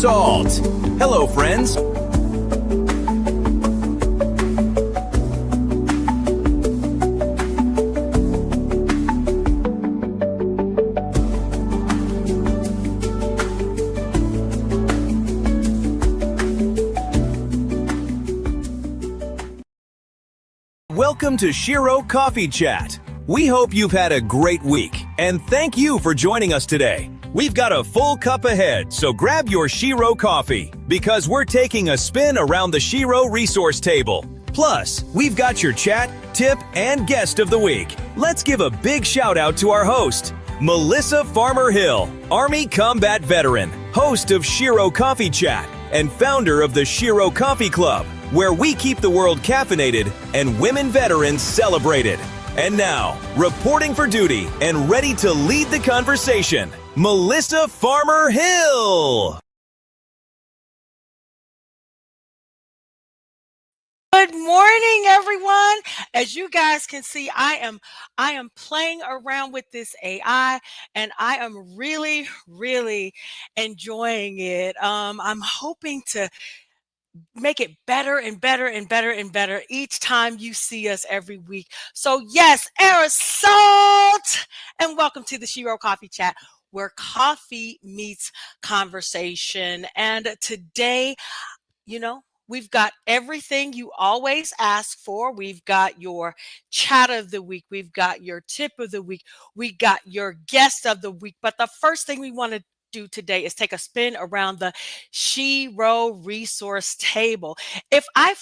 salt. Hello, friends. Welcome to Shero Coffee Chat. We hope you've had a great week, and thank you for joining us today. We've got a full cup ahead, so grab your Shero coffee, because we're taking a spin around the Shero resource table. Plus, we've got your chat, tip, and guest of the week. Let's give a big shout out to our host, Melissa Farmer Hill, Army combat veteran, host of Shero Coffee Chat, and founder of the Shero Coffee Club, where we keep the world caffeinated and women veterans celebrated. And now, reporting for duty and ready to lead the conversation, Melissa Farmer Hill. Good morning, everyone. As you guys can see, I am playing around with this AI, and I am really, really enjoying it. I'm hoping to make it better and better and better and better each time you see us every week. So yes, aerosol, and welcome to the Shero Coffee Chat, where coffee meets conversation. And today, we've got everything you always ask for. We've got your chat of the week. We've got your tip of the week. We got your guest of the week. But the first thing we want to do today is take a spin around the Shero resource table. If I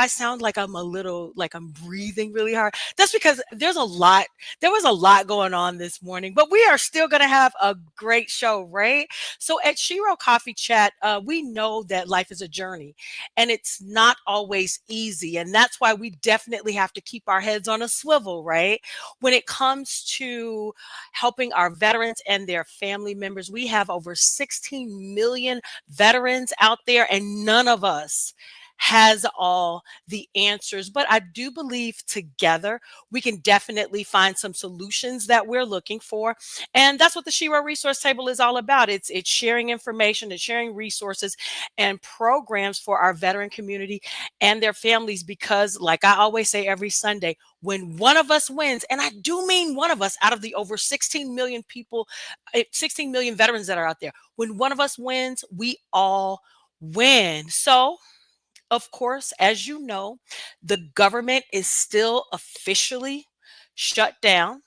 sound like I'm breathing really hard, that's because there was a lot going on this morning, but we are still going to have a great show, right? So at Shero Coffee Chat, we know that life is a journey and it's not always easy. And that's why we definitely have to keep our heads on a swivel, right? When it comes to helping our veterans and their family members, we have over 16 million veterans out there, and none of us has all the answers. But I do believe together we can definitely find some solutions that we're looking for. And that's what the Shero Resource Table is all about. It's sharing information, it's sharing resources and programs for our veteran community and their families. Because like I always say every Sunday, when one of us wins, and I do mean one of us out of the over 16 million people, 16 million veterans that are out there, when one of us wins, we all win. So of course, as you know, the government is still officially shut down.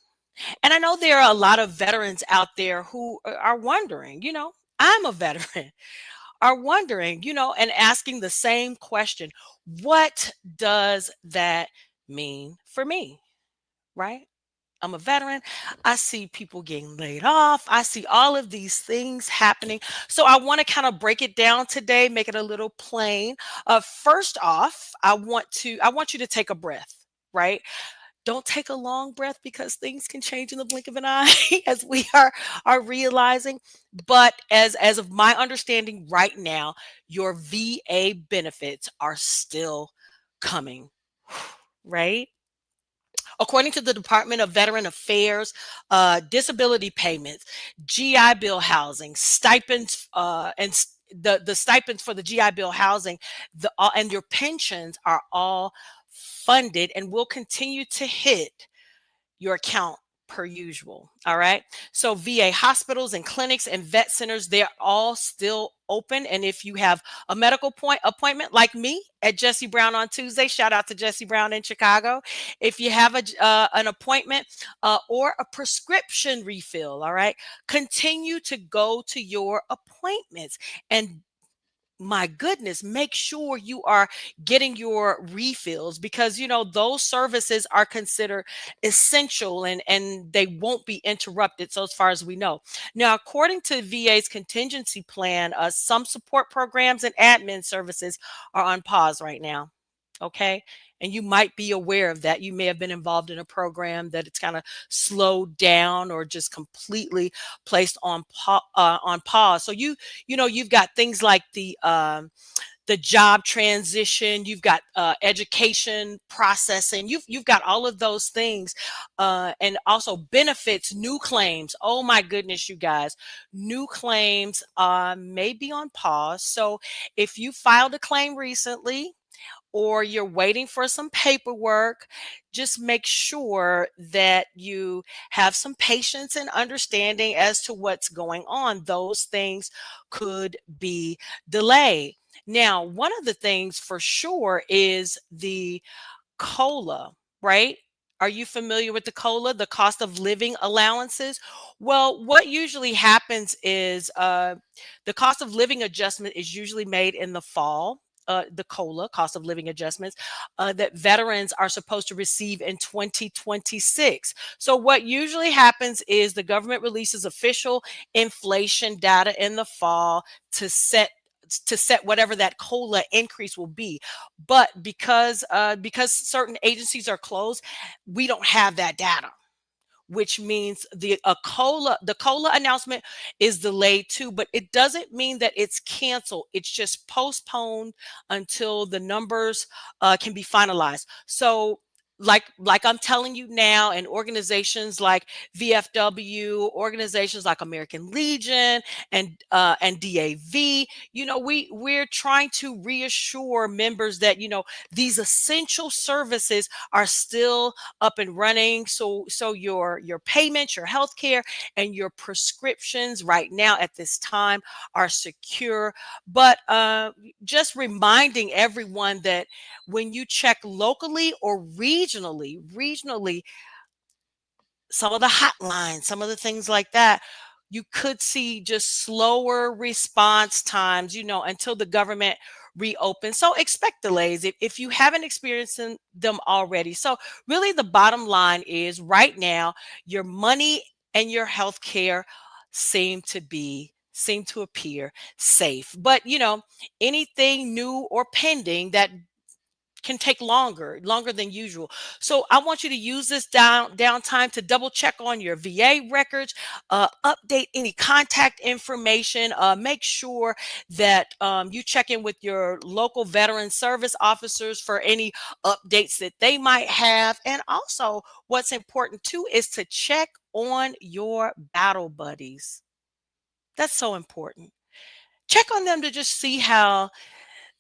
And I know there are a lot of veterans out there who are wondering, I'm a veteran, are wondering, and asking the same question: what does that mean for me? Right? I'm a veteran. I see people getting laid off. I see all of these things happening. So I want to kind of break it down today, make it a little plain. First off, I want you to take a breath, right? Don't take a long breath, because things can change in the blink of an eye, as we are realizing. But as of my understanding right now, your VA benefits are still coming, right? According to the Department of Veteran Affairs, disability payments, GI Bill housing, stipends, the stipends for the GI Bill housing, and your pensions are all funded and will continue to hit your account per usual. All right. So VA hospitals and clinics and vet centers, they're all still open. And if you have a medical appointment like me at Jesse Brown on Tuesday, shout out to Jesse Brown in Chicago. If you have an appointment or a prescription refill, all right, continue to go to your appointments. And my goodness, make sure you are getting your refills, because those services are considered essential, and they won't be interrupted. So as far as we know now, according to VA's contingency plan, some support programs and admin services are on pause right now. Okay. And you might be aware of that. You may have been involved in a program that it's kind of slowed down or just completely placed on pause. So you've got things like the job transition, you've got education processing, you've got all of those things, and also benefits, new claims. Oh my goodness, you guys, new claims may be on pause. So if you filed a claim recently, or you're waiting for some paperwork, just make sure that you have some patience and understanding as to what's going on. Those things could be delayed. Now, one of the things for sure is the COLA, right? Are you familiar with the COLA, the cost of living allowances? Well, what usually happens is the cost of living adjustment is usually made in the fall. The COLA, cost of living adjustments, that veterans are supposed to receive in 2026. So, what usually happens is the government releases official inflation data in the fall to set whatever that COLA increase will be. But because certain agencies are closed, we don't have that data, which means the COLA announcement is delayed too, but it doesn't mean that it's canceled. It's just postponed until the numbers can be finalized. So like I'm telling you now, and organizations like VFW, organizations like American Legion and DAV, we're trying to reassure members that these essential services are still up and running. So your payments, your health care, and your prescriptions right now at this time are secure. But just reminding everyone that when you check locally or regionally, some of the hotlines, some of the things like that, you could see just slower response times, until the government reopens. So expect delays if you haven't experienced them already. So really the bottom line is right now, your money and your health care seem to appear safe. But anything new or pending that can take longer than usual. So I want you to use this downtime to double check on your VA records, update any contact information, make sure that you check in with your local veteran service officers for any updates that they might have. And also, what's important too is to check on your battle buddies. That's so important. Check on them to just see how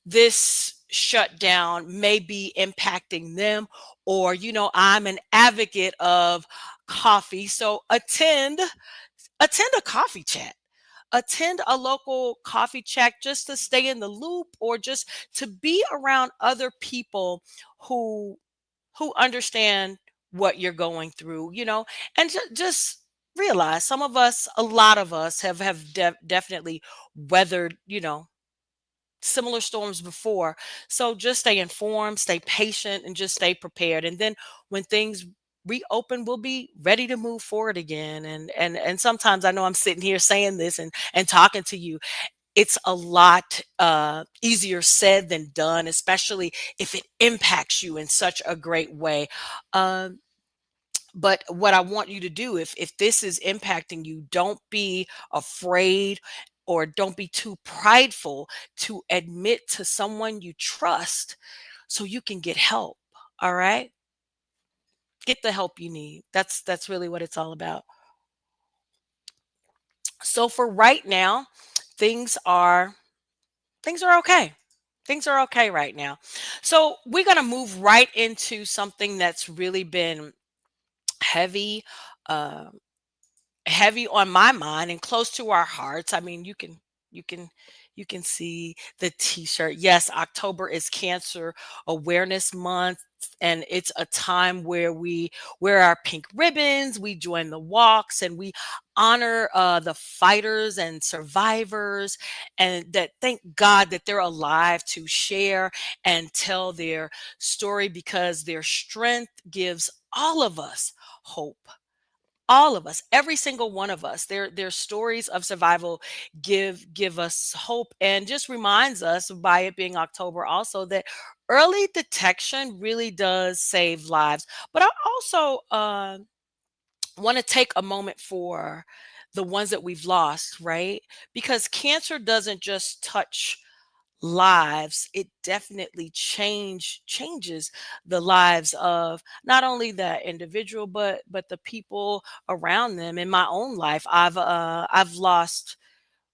this shutdown may be impacting them. Or I'm an advocate of coffee, so attend a coffee chat, attend a local coffee chat, just to stay in the loop, or just to be around other people who understand what you're going through, and just realize a lot of us have definitely weathered, similar storms before. So just stay informed, stay patient, and just stay prepared. And then when things reopen, we'll be ready to move forward again. And sometimes I know I'm sitting here saying this and talking to you. It's a lot easier said than done, especially if it impacts you in such a great way. Um, but what I want you to do, if this is impacting you, don't be afraid, or don't be too prideful to admit to someone you trust so you can get help. All right? Get the help you need. That's really what it's all about. So for right now, things are things are okay. Things are okay right now. So we're going to move right into something that's really been heavy, uh, heavy on my mind and close to our hearts. I mean, you can you can see the t-shirt. Yes, October is Cancer Awareness Month, and it's a time where we wear our pink ribbons, we join the walks, and we honor the fighters and survivors, and that thank God that they're alive to share and tell their story, because their strength gives all of us hope. All of us, every single one of us, their stories of survival give us hope, and just reminds us, by it being October also, that early detection really does save lives. But I also want to take a moment for the ones that we've lost, right? Because cancer doesn't just touch lives, it definitely changes the lives of not only that individual, but the people around them. In my own life, I've lost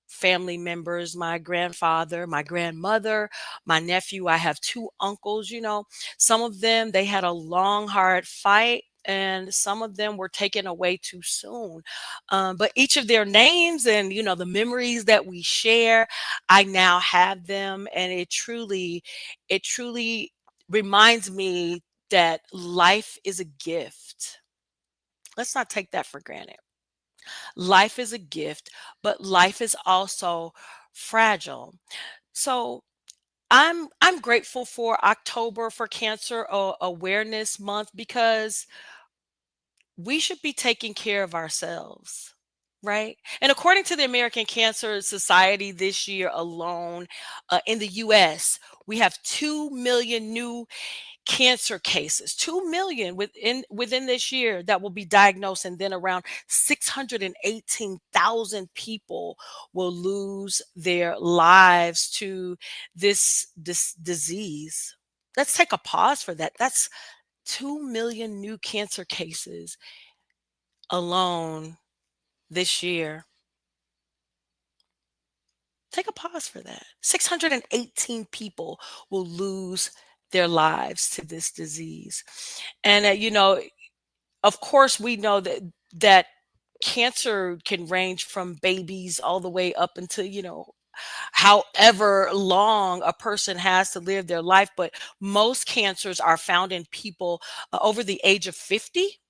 family members, my grandfather, my grandmother, my nephew. I have two uncles, some of them, they had a long, hard fight. And some of them were taken away too soon. But each of their names and, the memories that we share, I now have them. And it truly reminds me that life is a gift. Let's not take that for granted. Life is a gift, but life is also fragile. So I'm grateful for October for Cancer Awareness Month because we should be taking care of ourselves. Right. And according to the American Cancer Society this year alone, in the US, we have 2 million new cancer cases, 2 million within this year that will be diagnosed, and then around 618,000 people will lose their lives to this disease. Let's take a pause for that. That's 2 million new cancer cases alone this year. Take a pause for that. 618 people will lose their lives to this disease. And of course, we know that cancer can range from babies all the way up until, however long a person has to live their life. But most cancers are found in people over the age of 50.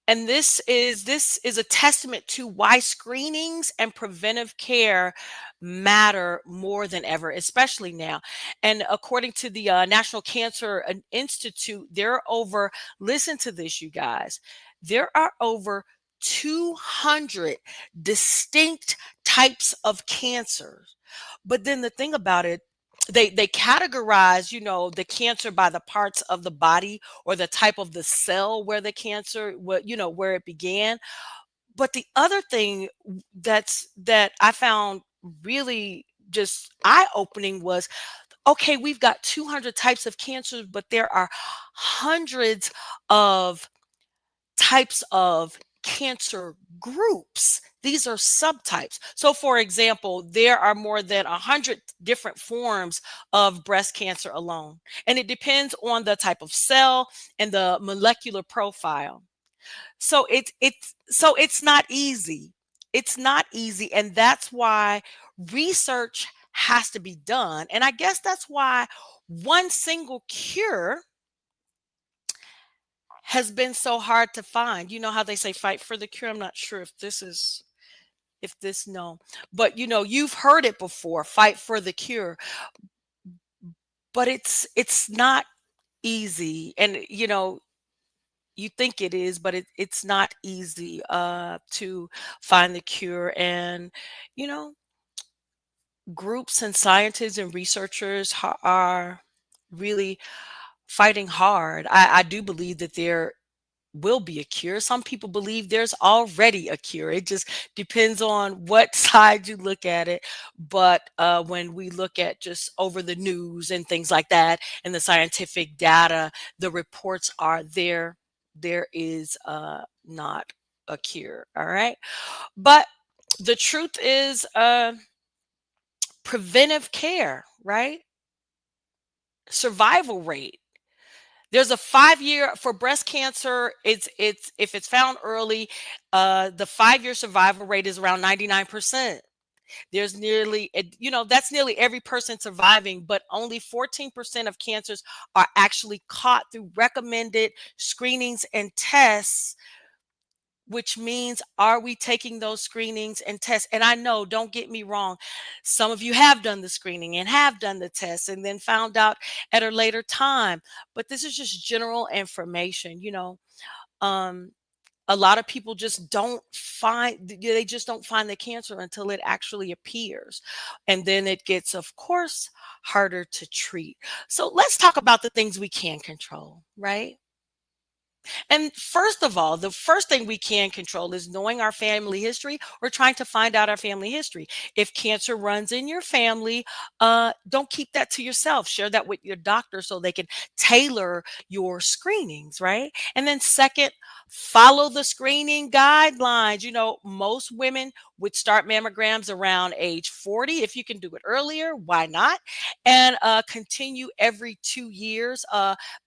And this is a testament to why screenings and preventive care matter more than ever, especially now. And according to the National Cancer Institute, there are over, listen to this, you guys, there are over 200 distinct types of cancers. But then the thing about it, they categorize, the cancer by the parts of the body or the type of the cell where the cancer, where it began. But the other thing that I found really just eye opening was, okay, we've got 200 types of cancers, but there are hundreds of types of cancer groups. These are subtypes. So, for example, there are more than 100 different forms of breast cancer alone, and it depends on the type of cell and the molecular profile. So it's not easy. It's not easy, and that's why research has to be done. And I guess that's why one single cure has been so hard to find. You know how they say fight for the cure? I'm not sure if this no. But you've heard it before, fight for the cure. But it's not easy. And you think it is, but it's not easy to find the cure. And you know, groups and scientists and researchers are really fighting hard. I do believe that there will be a cure. Some people believe there's already a cure. It just depends on what side you look at it. But when we look at just over the news and things like that, and the scientific data, the reports are there. There is not a cure. All right. But the truth is, preventive care, right? Survival rate. There's a 5-year for breast cancer. It's if it's found early, the 5-year survival rate is around 99%. There's that's nearly every person surviving, but only 14% of cancers are actually caught through recommended screenings and tests, which means, are we taking those screenings and tests? And I know, don't get me wrong, some of you have done the screening and have done the tests and then found out at a later time. But this is just general information. Um, a lot of people just don't find, they just don't find the cancer until it actually appears. And then it gets, of course, harder to treat. So let's talk about the things we can control, right? And first of all, the first thing we can control is knowing our family history or trying to find out our family history. If cancer runs in your family, don't keep that to yourself. Share that with your doctor so they can tailor your screenings, right? And then, second, follow the screening guidelines. Most women would start mammograms around age 40. If you can do it earlier, why not? And continue every 2 years.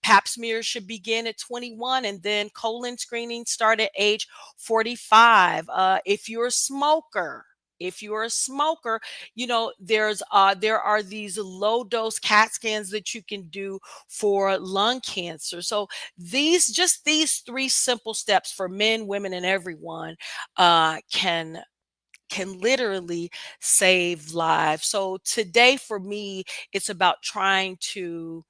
Pap smears should begin at 21, and then colon screening start at age 45. If you're a smoker, there are these low dose CAT scans that you can do for lung cancer. So these three simple steps for men, women, and everyone can literally save lives. So today for me, it's about trying to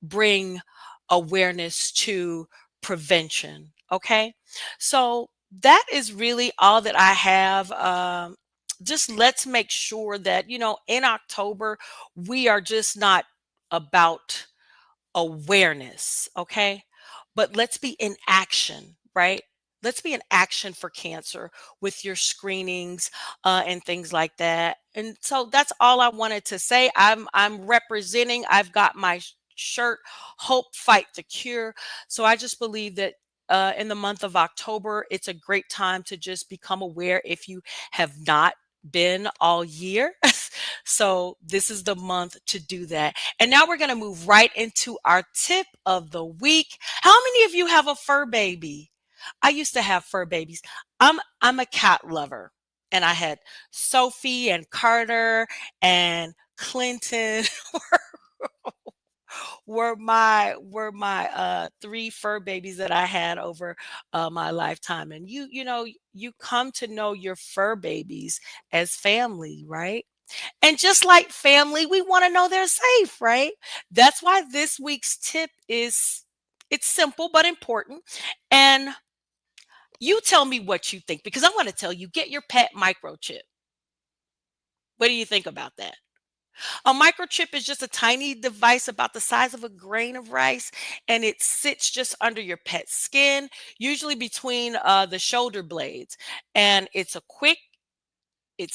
bring awareness to prevention. Okay. So that is really all that I have. Just let's make sure that, in October, we are just not about awareness, okay? But let's be in action, right? Let's be in action for cancer with your screenings and things like that. And so that's all I wanted to say. I'm representing. I've got my shirt, "Hope Fight the Cure." So I just believe that in the month of October, it's a great time to just become aware if you have not been all year. So this is the month to do that. And now we're going to move right into our tip of the week. How many of you have a fur baby? I used to have fur babies. I'm a cat lover. And I had Sophie and Carter and Clinton were my three fur babies that I had over my lifetime. And you come to know your fur babies as family, right? And just like family, we want to know they're safe, right? That's why this week's tip is, it's simple but important. And you tell me what you think, because I want to tell you, get your pet microchip. What do you think about that? A microchip is just a tiny device about the size of a grain of rice, and it sits just under your pet's skin, usually between the shoulder blades. And it's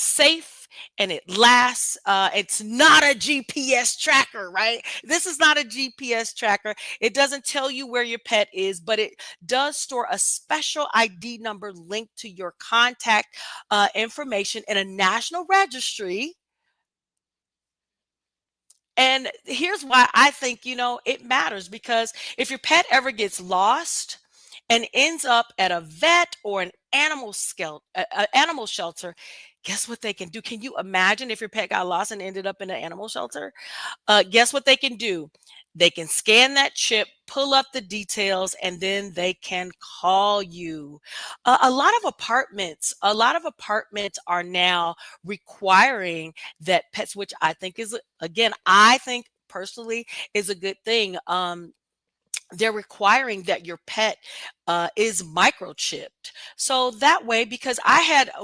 safe, and it lasts. It's not a GPS tracker, right? This is not a GPS tracker. It doesn't tell you where your pet is, but it does store a special ID number linked to your contact information in a national registry. And here's why I think, it matters, because if your pet ever gets lost and ends up at a vet or an animal shelter, guess what they can do? Can you imagine if your pet got lost and ended up in an animal shelter? Guess what they can do? They can scan that chip, pull up the details, and then they can call you. A lot of apartments are now requiring that pets, which I think is, again, I think personally is a good thing. They're requiring that your pet is microchipped. So that way, because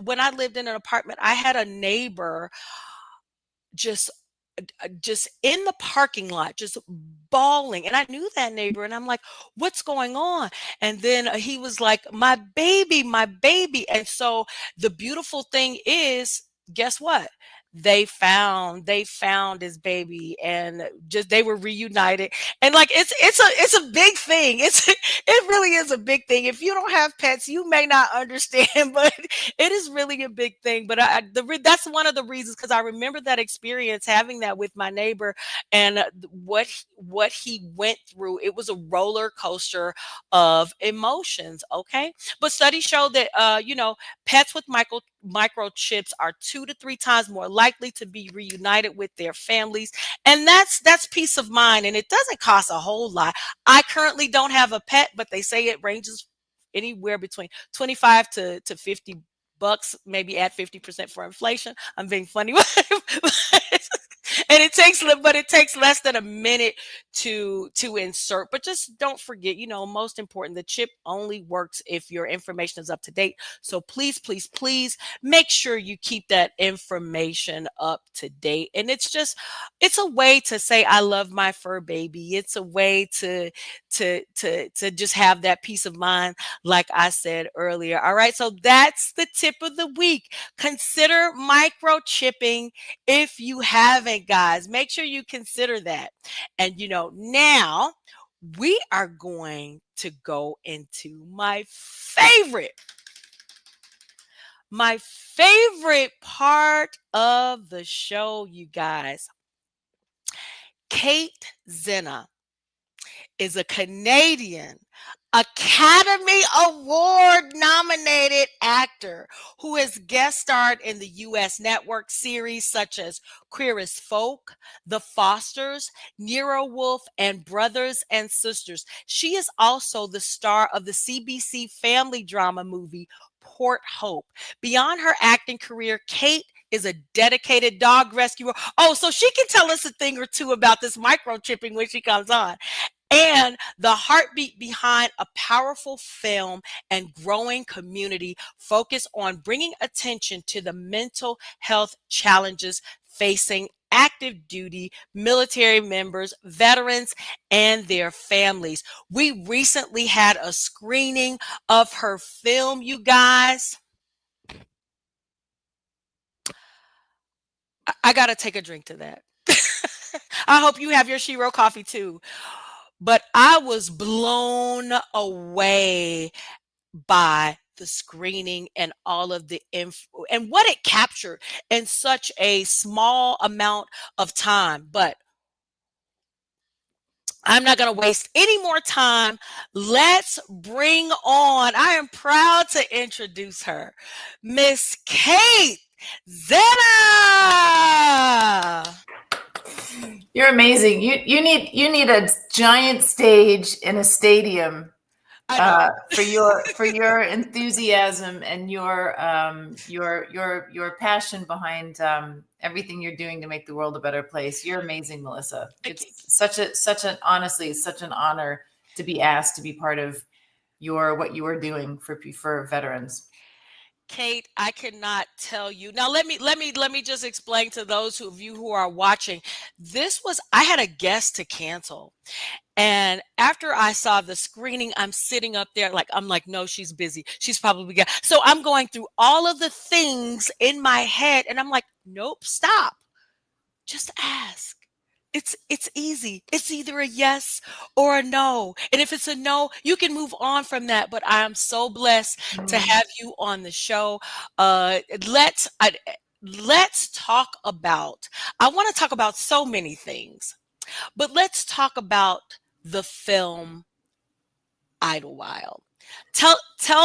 when I lived in an apartment, I had a neighbor just just in the parking lot, just bawling. And I knew that neighbor, and I'm like, "What's going on?" And then he was like, "My baby, my baby." And so the beautiful thing is, guess what? They found his baby, and just they were reunited. And like, it's a big thing. It really is a big thing. If you don't have pets, you may not understand, but it is really a big thing. But that's one of the reasons, because I remember that experience, having that with my neighbor, and what he went through. It was a roller coaster of emotions. Okay, but studies show that pets with microchips are 2 to 3 times more likely to be reunited with their families, and that's peace of mind, and it doesn't cost a whole lot. I currently don't have a pet, but they say it ranges anywhere between 25 to 50 bucks, maybe add 50% for inflation. I'm being funny. And it takes less than a minute to insert. But just don't forget, most important, the chip only works if your information is up to date. So please, please, please make sure you keep that information up to date. And it's a way to say I love my fur baby. It's a way to just have that peace of mind, like I said earlier. All right, so that's the tip of the week. Consider microchipping if you haven't, guys. Make sure you consider that. And now we are going to go into my favorite part of the show, you guys. Kate Zenna is a Canadian Academy Award nominated actor who has guest starred in the U.S. network series such as Queer as Folk, The Fosters, Nero Wolf, and Brothers and Sisters. She is also the star of the CBC family drama movie Port Hope. Beyond her acting career, Kate is a dedicated dog rescuer. Oh, so she can tell us a thing or two about this microchipping when she comes on. And the heartbeat behind a powerful film and growing community focused on bringing attention to the mental health challenges facing active duty military members, veterans, and their families. We recently had a screening of her film, you guys. I got to take a drink to that. I hope you have your Shero coffee too. But I was blown away by the screening and all of the info and what it captured in such a small amount of time. But I'm not going to waste any more time. Let's bring on, I am proud to introduce her, Miss Kate Zenna. You're amazing. You need a giant stage in a stadium for your enthusiasm and your passion behind everything you're doing to make the world a better place. You're amazing, Melissa. It's such an honor to be asked to be part of what you are doing for veterans. Kate, I cannot tell you. Now let me just explain to those of you who are watching. I had a guest to cancel. And after I saw the screening, I'm sitting up there I'm like, no, she's busy. She's probably got. So I'm going through all of the things in my head and I'm like, nope, stop. Just ask. It's easy. It's either a yes or a no. And if it's a no, you can move on from that. But I am so blessed to have you on the show. Let's talk about, I want to talk about so many things, but let's talk about the film Idlewild. Tell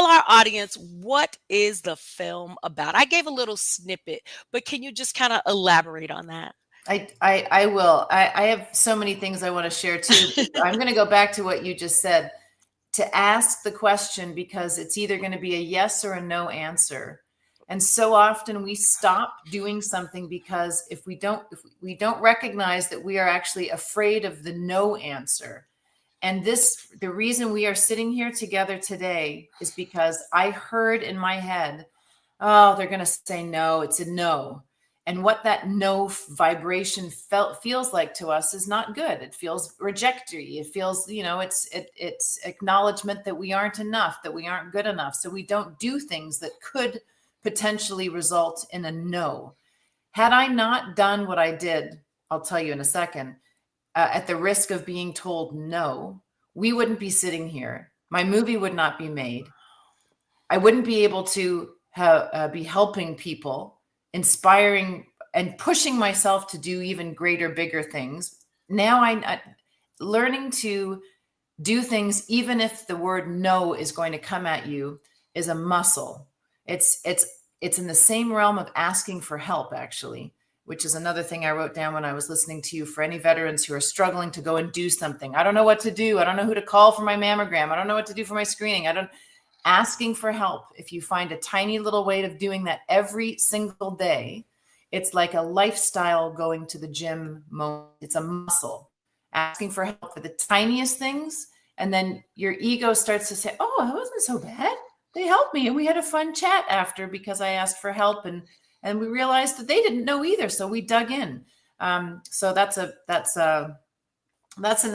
our audience, what is the film about? I gave a little snippet, but can you just kind of elaborate on that? I will. I have so many things I want to share too. I'm going to go back to what you just said, to ask the question, because it's either going to be a yes or a no answer. And so often we stop doing something because if we don't recognize that we are actually afraid of the no answer. And the reason we are sitting here together today is because I heard in my head, oh, they're going to say no, it's a no. And what that no vibration feels like to us is not good. It feels rejectory. It feels, it's acknowledgement that we aren't enough, that we aren't good enough. So we don't do things that could potentially result in a no. Had I not done what I did, I'll tell you in a second, at the risk of being told no, we wouldn't be sitting here. My movie would not be made. I wouldn't be able to be helping people, inspiring and pushing myself to do even greater, bigger things. Now I'm learning to do things, even if the word no is going to come at you, is a muscle. It's in the same realm of asking for help, actually, which is another thing I wrote down when I was listening to you. For any veterans who are struggling to go and do something, I don't know what to do. I don't know who to call for my mammogram. I don't know what to do for my screening. Asking for help. If you find a tiny little way of doing that every single day, It's like a lifestyle going to the gym moment. It's a muscle, asking for help for the tiniest things. And then your ego starts to say, oh, it wasn't so bad. They helped me. And we had a fun chat after because I asked for help. And we realized that they didn't know either. So we dug in. So that's an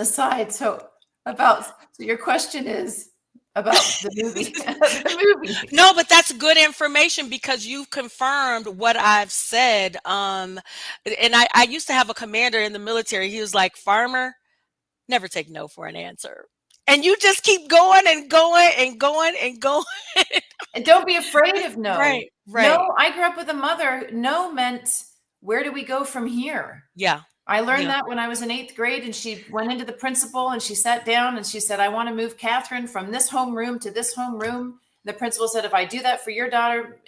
aside. So your question is about the movie. The movie. No, but that's good information because you've confirmed what I've said. And I used to have a commander in the military. He was like, farmer, never take no for an answer. And you just keep going and going and going and going. And don't be afraid of no. Right. No, I grew up with a mother. No meant, where do we go from here? Yeah. I learned that when I was in 8th grade, and she went into the principal and she sat down and she said, I want to move Catherine from this homeroom to this homeroom. The principal said, if I do that for your daughter,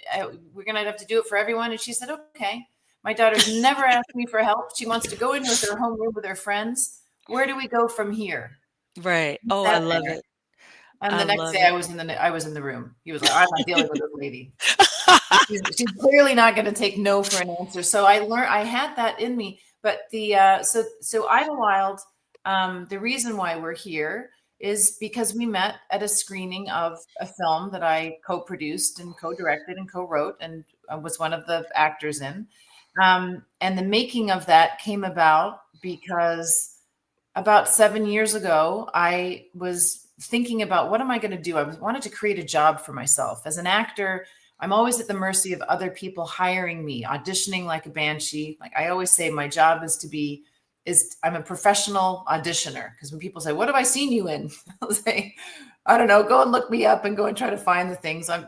we're going to have to do it for everyone. And she said, okay. My daughter's never asked me for help. She wants to go in with her homeroom with her friends. Where do we go from here? Right. Oh, I love it. And the next day I was in the room. He was like, I'm not dealing with this lady. She's clearly not going to take no for an answer. So I had that in me. But so Idlewild, the reason why we're here is because we met at a screening of a film that I co-produced and co-directed and co-wrote and was one of the actors in. And the making of that came about because about 7 years ago, I was thinking about what am I going to do? I wanted to create a job for myself. As an actor, I'm always at the mercy of other people hiring me, auditioning like a banshee. Like I always say, my job I'm a professional auditioner. Because when people say, what have I seen you in? I'll say, I don't know, go and look me up and go and try to find the things on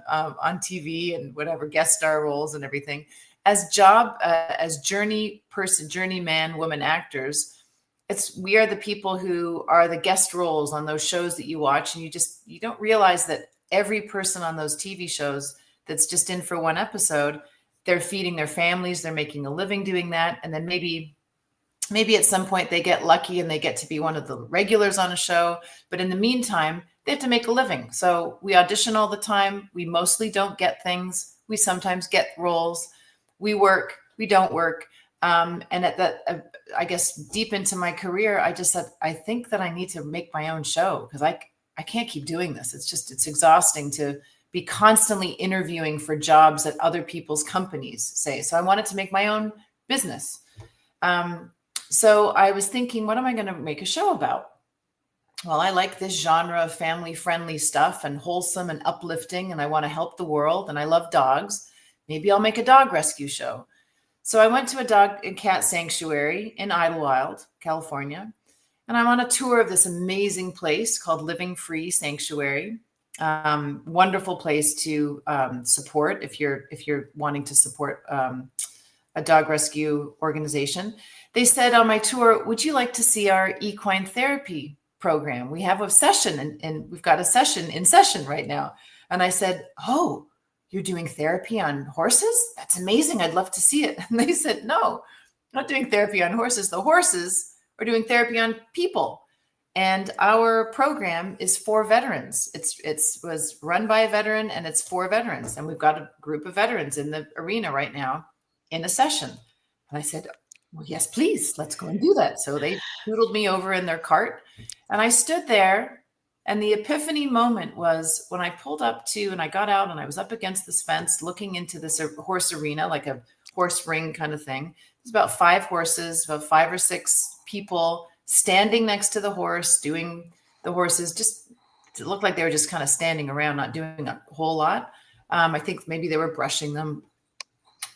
TV and whatever, guest star roles and everything. As journey man, woman actors, we are the people who are the guest roles on those shows that you watch. And you don't realize that every person on those TV shows that's just in for one episode, they're feeding their families, they're making a living doing that. And then maybe at some point they get lucky and they get to be one of the regulars on a show. But in the meantime, they have to make a living. So we audition all the time. We mostly don't get things. We sometimes get roles. We work, we don't work. And at that, I guess deep into my career, I just said, I think that I need to make my own show because I can't keep doing this. It's exhausting to be constantly interviewing for jobs that other people's companies say. So I wanted to make my own business. So I was thinking, what am I going to make a show about? Well, I like this genre of family-friendly stuff and wholesome and uplifting, and I want to help the world, and I love dogs. Maybe I'll make a dog rescue show. So I went to a dog and cat sanctuary in Idlewild, California, and I'm on a tour of this amazing place called Living Free Sanctuary. Wonderful place to support if you're wanting to support a dog rescue organization. They said on my tour, would you like to see our equine therapy program? We have a session and we've got a session in session right now. And I said, oh, you're doing therapy on horses? That's amazing. I'd love to see it. And they said, no, not doing therapy on horses. The horses are doing therapy on people. And our program is for veterans. It was run by a veteran and it's for veterans. And we've got a group of veterans in the arena right now in a session. And I said, well, yes, please, let's go and do that. So they poodled me over in their cart and I stood there. And the epiphany moment was when I pulled up to, and I got out and I was up against this fence looking into this horse arena, like a horse ring kind of thing. There's about 5 horses, about 5 or 6 people standing next to the horse, doing the horses. Just it looked like they were just kind of standing around, not doing a whole lot. I think maybe they were brushing them.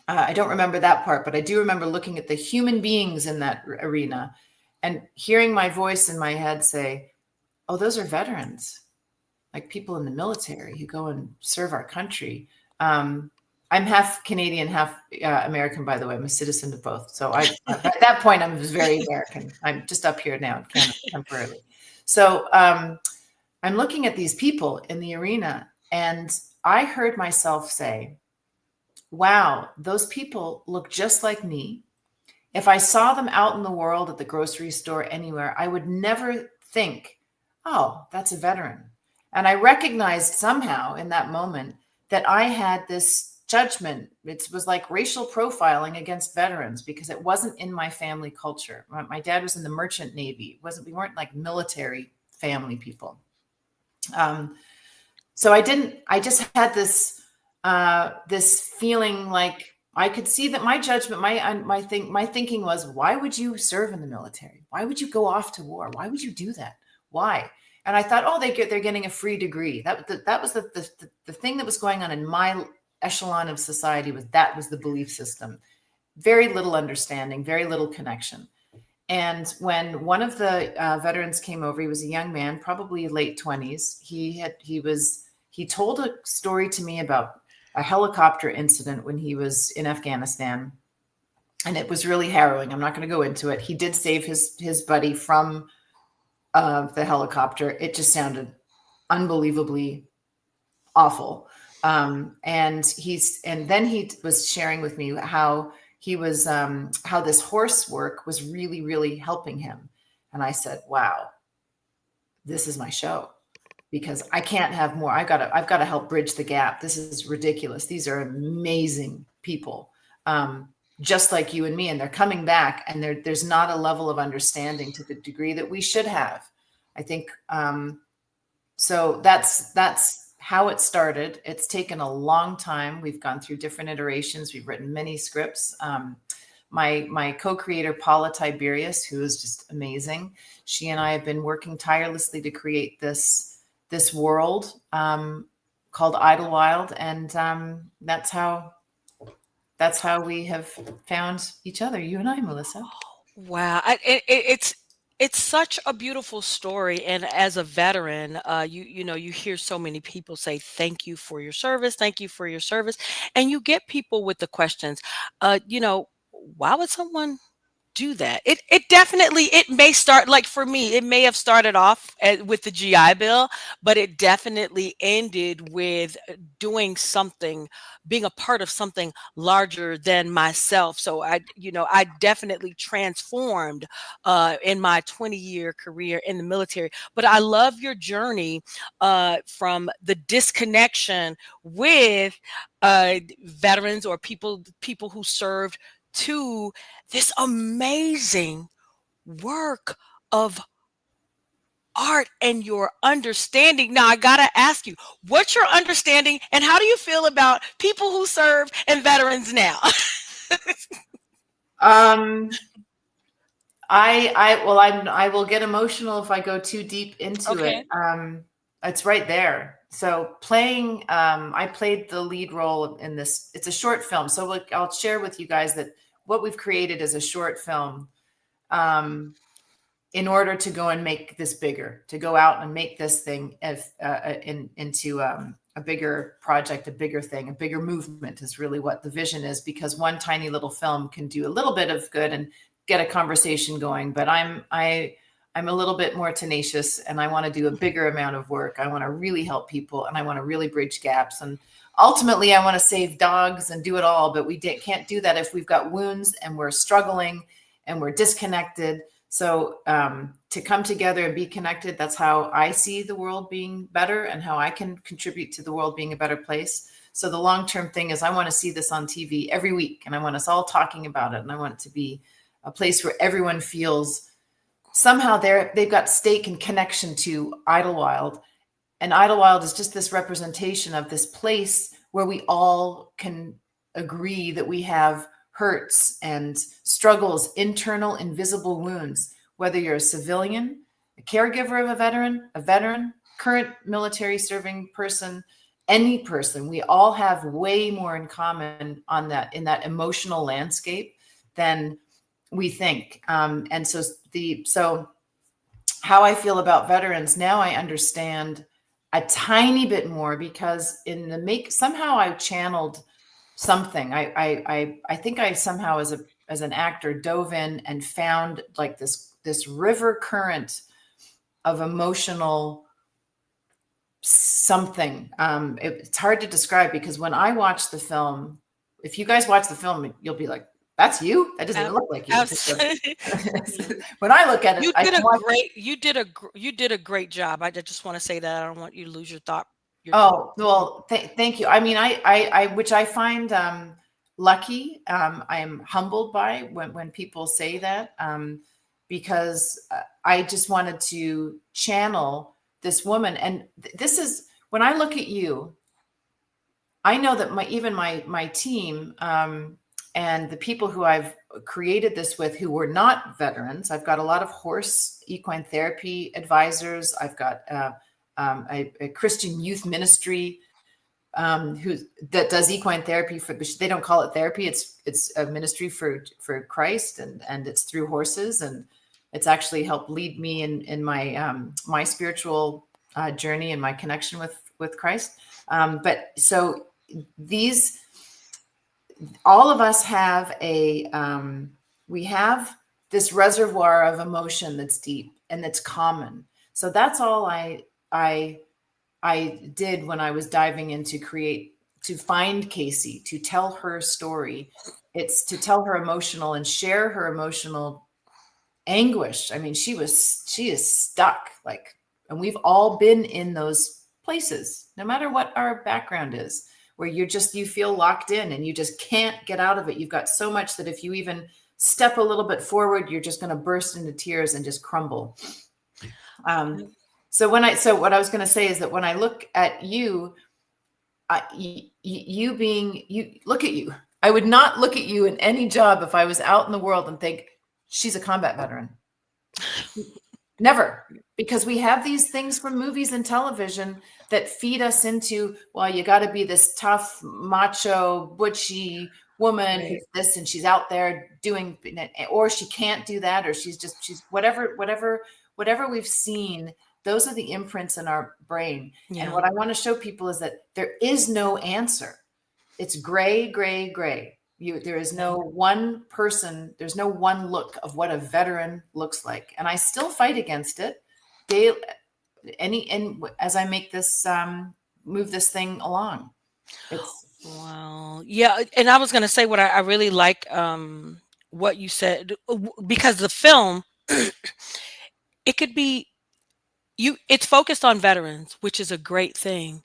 I don't remember that part, but I do remember looking at the human beings in that arena and hearing my voice in my head say, oh, those are veterans, like people in the military who go and serve our country. I'm half Canadian, half American, by the way. I'm a citizen of both. So at that point, I was very American. I'm just up here now in Canada temporarily. So I'm looking at these people in the arena, and I heard myself say, wow, those people look just like me. If I saw them out in the world at the grocery store, anywhere, I would never think, oh, that's a veteran. And I recognized somehow in that moment that I had this judgment. It was like racial profiling against veterans because it wasn't in my family culture. My dad was in the merchant Navy. We weren't like military family people. So I just had this feeling like I could see that my judgment, my thinking was, why would you serve in the military? Why would you go off to war? Why would you do that? Why? And I thought, oh, they're getting a free degree. That was the thing that was going on in my echelon of society. That was the belief system. Very little understanding, very little connection. And when one of the veterans came over, he was a young man, probably late 20s. He told a story to me about a helicopter incident when he was in Afghanistan. And it was really harrowing. I'm not going to go into it. He did save his buddy from the helicopter. It just sounded unbelievably awful. And then he was sharing with me how how this horse work was really, really helping him. And I said, wow, this is my show, because I can't have more. I've got to help bridge the gap. This is ridiculous. These are amazing people, just like you and me, and they're coming back, and there's not a level of understanding to the degree that we should have. I think, so that's how it started. It's taken a long time. We've gone through different iterations. We've written many scripts. My co-creator, Paula Tiberius, who is just amazing. She and I have been working tirelessly to create this world called Idlewild. And that's how we have found each other, you and I, Melissa. Wow. It's such a beautiful story. And as a veteran, you hear so many people say, thank you for your service. Thank you for your service. And you get people with the questions, why would someone do that? It definitely, it may start, like for me, it may have started off with the GI Bill, but it definitely ended with doing something, being a part of something larger than myself. So I definitely transformed in my 20-year career in the military. But I love your journey from the disconnection with veterans or people who served to this amazing work of art and your understanding. Now, I got to ask you, what's your understanding and how do you feel about people who serve and veterans now? I will get emotional if I go too deep into it. It's right there. So I played the lead role in this. It's a short film. So I'll share with you guys that what we've created is a short film in order to go and make this bigger, to go out and make this thing into a bigger project, a bigger thing, a bigger movement is really what the vision is, because one tiny little film can do a little bit of good and get a conversation going. But I'm a little bit more tenacious, and I want to do a bigger amount of work. I want to really help people, and I want to really bridge gaps. And ultimately, I want to save dogs and do it all. But we can't do that if we've got wounds and we're struggling and we're disconnected. So to come together and be connected, that's how I see the world being better and how I can contribute to the world being a better place. So the long-term thing is I want to see this on TV every week, and I want us all talking about it. And I want it to be a place where everyone feels somehow they've got stake and connection to Idlewild. And Idlewild is just this representation of this place where we all can agree that we have hurts and struggles, internal invisible wounds, whether you're a civilian, a caregiver of a veteran, current military serving person, any person. We all have way more in common in that emotional landscape than we think. And so how I feel about veterans now, I understand a tiny bit more, because somehow I channeled something. I think I somehow as an actor dove in and found like this river current of emotional something. It's hard to describe, because when I watch the film, if you guys watch the film, you'll be like, that's you? That doesn't even look like you. When I look at it, you did a great job. I just want to say that. I don't want you to lose your thought your Oh, your well, thank you. I mean, which I find lucky. I am humbled by when people say that, because I just wanted to channel this woman. And this is when I look at you, I know that even my team, and the people who I've created this with who were not veterans. I've got a lot of horse equine therapy advisors. I've got a Christian youth ministry who that does equine therapy for. They don't call it therapy. It's a ministry for Christ, and it's through horses, and it's actually helped lead me in my spiritual journey and my connection with Christ. But so these, all of us have we have this reservoir of emotion that's deep and that's common. So that's all I did when I was diving in to find Casey, to tell her story. It's to tell her emotional and share her emotional anguish. I mean, she is stuck, like, and we've all been in those places, no matter what our background is, where you feel locked in and you just can't get out of it. You've got so much that if you even step a little bit forward, you're just going to burst into tears and just crumble. So what I was going to say is that when I look at you, you look at you. I would not look at you in any job if I was out in the world and think she's a combat veteran. Never, because we have these things from movies and television that feed us into, well, you got to be this tough, macho, butchy woman who's this, and she's out there doing, or she can't do that, or she's whatever we've seen. Those are the imprints in our brain. Yeah. And what I want to show people is that there is no answer. It's gray, gray, gray. There is no one person, there's no one look of what a veteran looks like. And I still fight against it as I make this, move this thing along. Wow. Yeah. And I was going to say what I really like, what you said, because the film, it could be, it's focused on veterans, which is a great thing,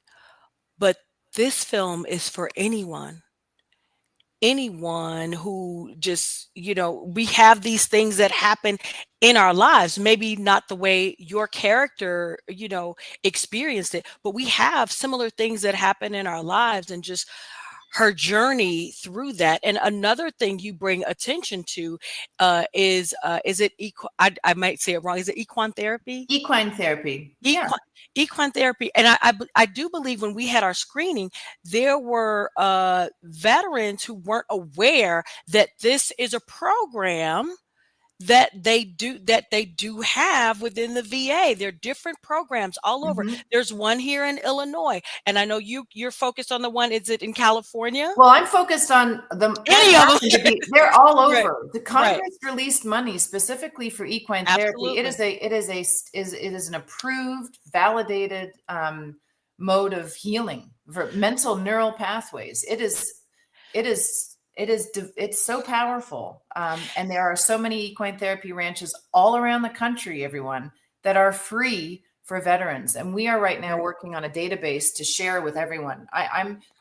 but this film is for anyone who just, we have these things that happen in our lives, maybe not the way your character, experienced it, but we have similar things that happen in our lives, and just her journey through that. And another thing you bring attention to is it I might say it wrong. Is it equine therapy? Equine therapy. Yeah. Equine therapy. And I do believe when we had our screening, there were veterans who weren't aware that this is a program that they do have within the VA. There are different programs all over. There's one here in Illinois, and I know you're focused on the one. Is it in California? Well, I'm focused on any of them. They're all over. Right. The Congress released money specifically for equine therapy. It is an approved, validated mode of healing for mental neural pathways. It's so powerful. And there are so many equine therapy ranches all around the country, everyone, that are free for veterans. And we are right now working on a database to share with everyone.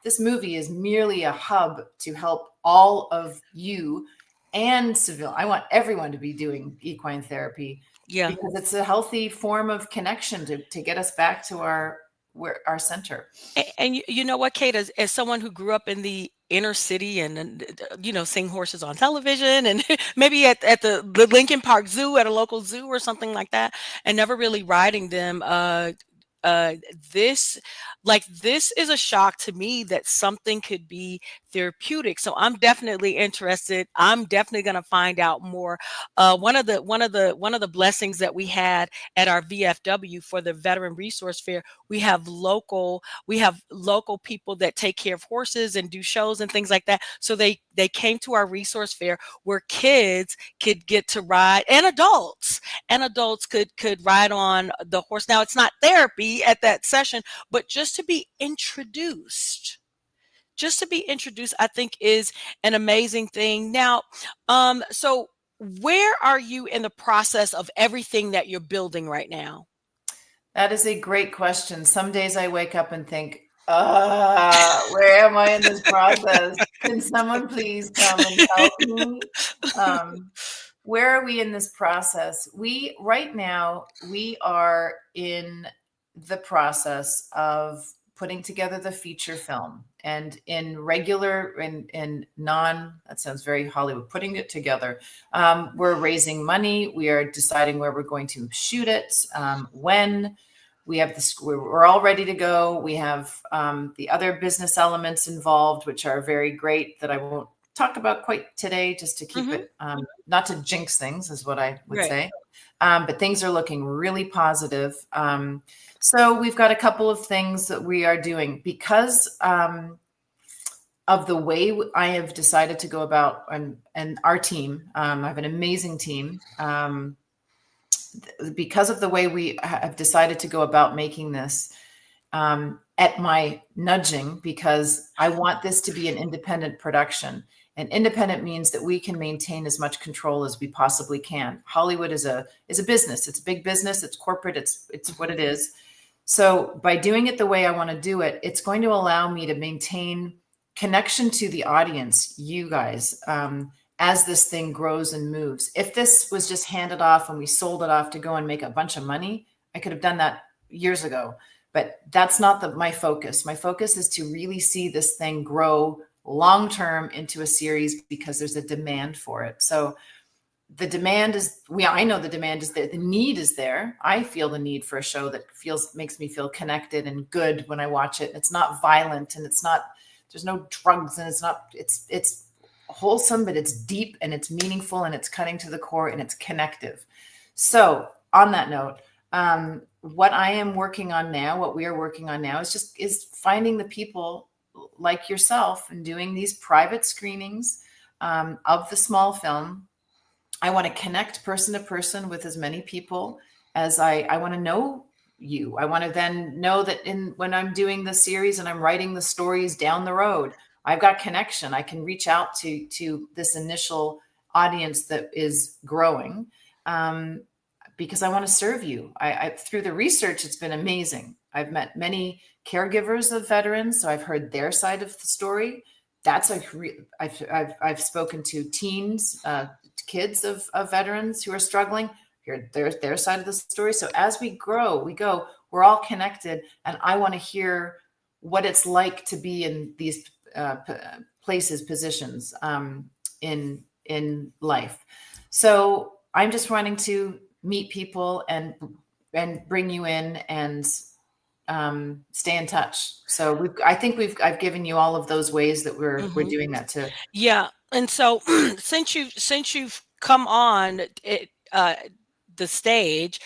This movie is merely a hub to help all of you and civil. I want everyone to be doing equine therapy. Yeah. Because it's a healthy form of connection to get us back to our center. And you know what, Kate, as someone who grew up in the inner city and seeing horses on television and maybe at the Lincoln Park Zoo, at a local zoo or something like that, and never really riding them, this is a shock to me that something could be therapeutic. So I'm definitely interested. I'm definitely going to find out more. One of the blessings that we had at our VFW for the Veteran Resource Fair, we have local people that take care of horses and do shows and things like that. So they came to our resource fair where kids could get to ride, and adults could ride on the horse. Now, it's not therapy at that session, but just to be introduced, I think is an amazing thing. Now, so where are you in the process of everything that you're building right now? That is a great question. Some days I wake up and think, where am I in this process? Can someone please come and help me? Um, where are we in this process? Right now, we are in the process of putting together the feature film, and in regular and non, that sounds very Hollywood, putting it together. We're raising money. We are deciding where we're going to shoot it, when. We have we're all ready to go. We have the other business elements involved, which are very great, that I won't talk about quite today, just to keep it, not to jinx things, is what I would say. But things are looking really positive. So we've got a couple of things that we are doing because of the way I have decided to go about, and our team. I have an amazing team. Because of the way we have decided to go about making this, at my nudging, because I want this to be an independent production. And independent means that we can maintain as much control as we possibly can. Hollywood is a business. It's a big business. It's corporate. It's what it is. So by doing it the way I want to do it, it's going to allow me to maintain connection to the audience, you guys, as this thing grows and moves. If this was just handed off and we sold it off to go and make a bunch of money, I could have done that years ago. But that's not my focus. My focus is to really see this thing grow long-term into a series, because there's a demand for it. So the demand is, I know the demand is there. The need is there. I feel the need for a show that makes me feel connected and good when I watch it. It's not violent, and there's no drugs, and it's wholesome, but it's deep and it's meaningful and it's cutting to the core and it's connective. So on that note, what I am working on now, what we are working on now is finding the people like yourself and doing these private screenings of the small film. I want to connect person to person with as many people as I want to know you. I want to then know that when I'm doing the series and I'm writing the stories down the road, I've got connection. I can reach out to this initial audience that is growing, because I want to serve you. Through the research, it's been amazing. I've met many caregivers of veterans, so I've heard their side of the story. I've spoken to teens, kids of veterans who are struggling. Hear their side of the story. So as we grow, we're all connected, and I want to hear what it's like to be in these positions in life. So I'm just wanting to meet people and bring you in and stay in touch. So I've given you all of those ways that we're doing that too. Yeah. And so since you've come on the stage,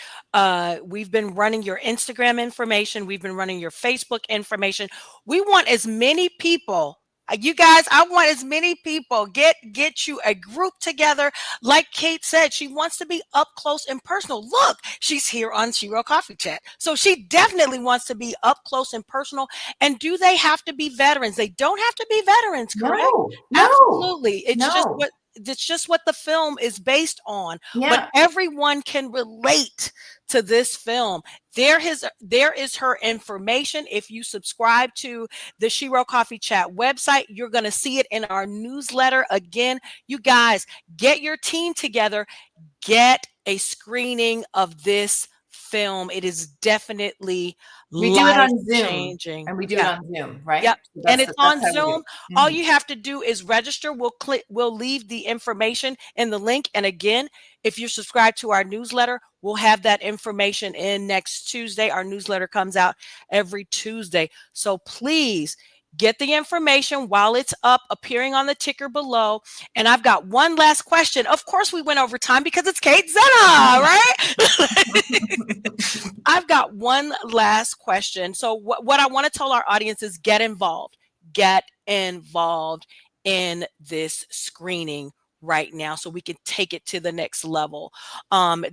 we've been running your Instagram information. We've been running your Facebook information. We want as many people. You guys, I want as many people. Get you a group together. Like Kate said, she wants to be up close and personal. Look, she's here on Shero Coffee Chat. So she definitely wants to be up close and personal. And do they have to be veterans? They don't have to be veterans, correct? No, absolutely. It's just what the film is based on. Yeah. But everyone can relate to this film. There is her information. If you subscribe to the Shero Coffee Chat website, you're going to see it in our newsletter. Again, you guys, get your team together, get a screening of this film. It is definitely we do it on Zoom, changing. And we do it on Zoom, right? Yep. So and it's on Zoom. All you have to do is register. We'll leave the information in the link. And again, if you're subscribed to our newsletter, we'll have that information in next Tuesday. Our newsletter comes out every Tuesday. So please get the information while it's up, appearing on the ticker below. And I've got one last question. Of course, we went over time because it's Kate Zenna, right? I've got one last question. So what I want to tell our audience is get involved. Get involved in this screening right now so we can take it to the next level.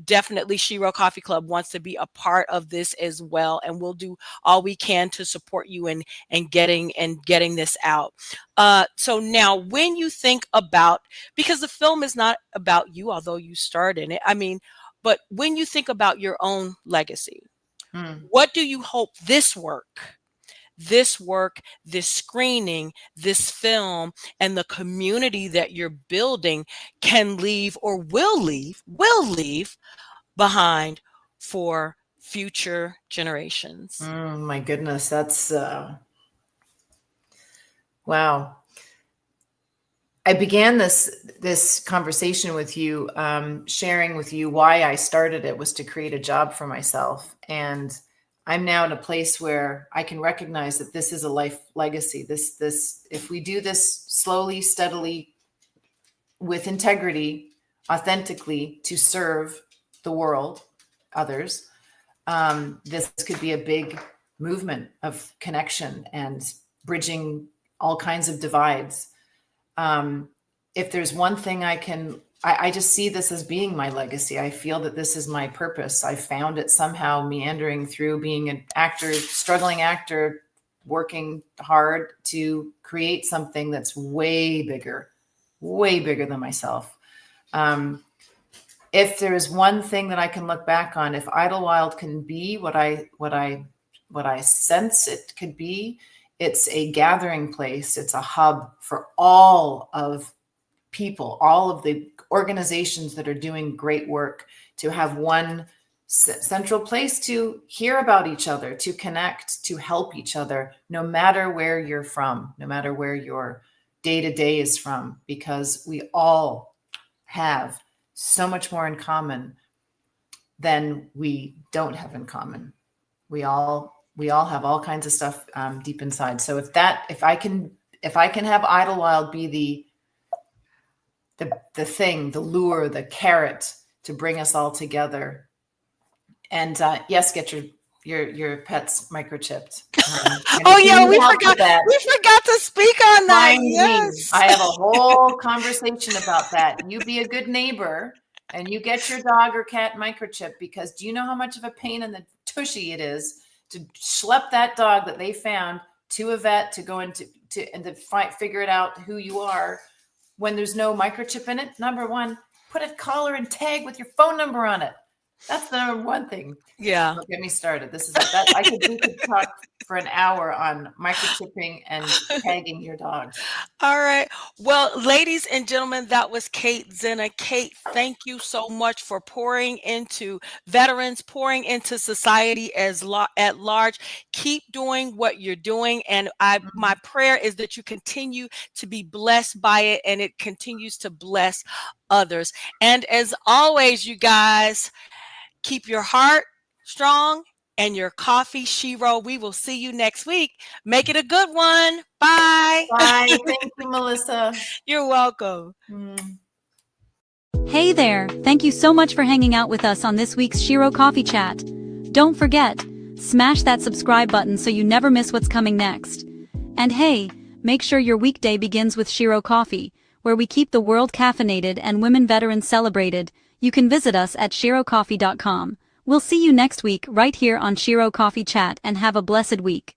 Definitely Shero Coffee Club wants to be a part of this as well, and we'll do all we can to support you in getting this out. So now when you think about, because the film is not about you, although you starred in it, but when you think about your own legacy, What do you hope this work, this screening, this film, and the community that you're building can leave or will leave behind for future generations? My goodness, that's wow. I began this conversation with you, sharing with you why I started it was to create a job for myself, and I'm now in a place where I can recognize that this is a life legacy. This if we do this slowly, steadily, with integrity, authentically, to serve the world, others, this could be a big movement of connection and bridging all kinds of divides. If there's one thing I just see this as being my legacy. I feel that this is my purpose. I found it somehow meandering through being an actor, struggling actor, working hard to create something that's way bigger than myself. If there's one thing that I can look back on, if Idlewild can be what I sense it could be, it's a gathering place. It's a hub for all of people, all of the organizations that are doing great work, to have one central place to hear about each other, to connect, to help each other, no matter where you're from, no matter where your day-to-day is from, because we all have so much more in common than we don't have in common. We all have all kinds of stuff deep inside. So if I can have Idlewild be the thing, the lure, the carrot to bring us all together, and yes, get your pets microchipped. Oh yeah, we forgot to speak on that. Yes. I have a whole conversation about that. You be a good neighbor and you get your dog or cat microchip, because do you know how much of a pain in the tushy it is to schlep that dog that they found to a vet to go into and to figure it out who you are when there's no microchip in it? Number one, put a collar and tag with your phone number on it. That's the number one thing. Yeah. Don't get me started. We could talk for an hour on microchipping and tagging your dog. All right. Well, ladies and gentlemen, that was Kate Zenna. Kate, thank you so much for pouring into veterans, pouring into society at large. Keep doing what you're doing. And my prayer is that you continue to be blessed by it and it continues to bless others. And as always, you guys, keep your heart strong and your coffee Shero. We will see you next week. Make it a good one. Bye. Bye. Thank you, Melissa. You're welcome. Hey there, thank you so much for hanging out with us on this week's Shero Coffee Chat. Don't forget, smash that subscribe button so you never miss what's coming next. And hey, make sure your weekday begins with Shero Coffee, where we keep the world caffeinated and women veterans celebrated. You can visit us at sherocoffee.com. We'll see you next week right here on Shero Coffee Chat, and have a blessed week.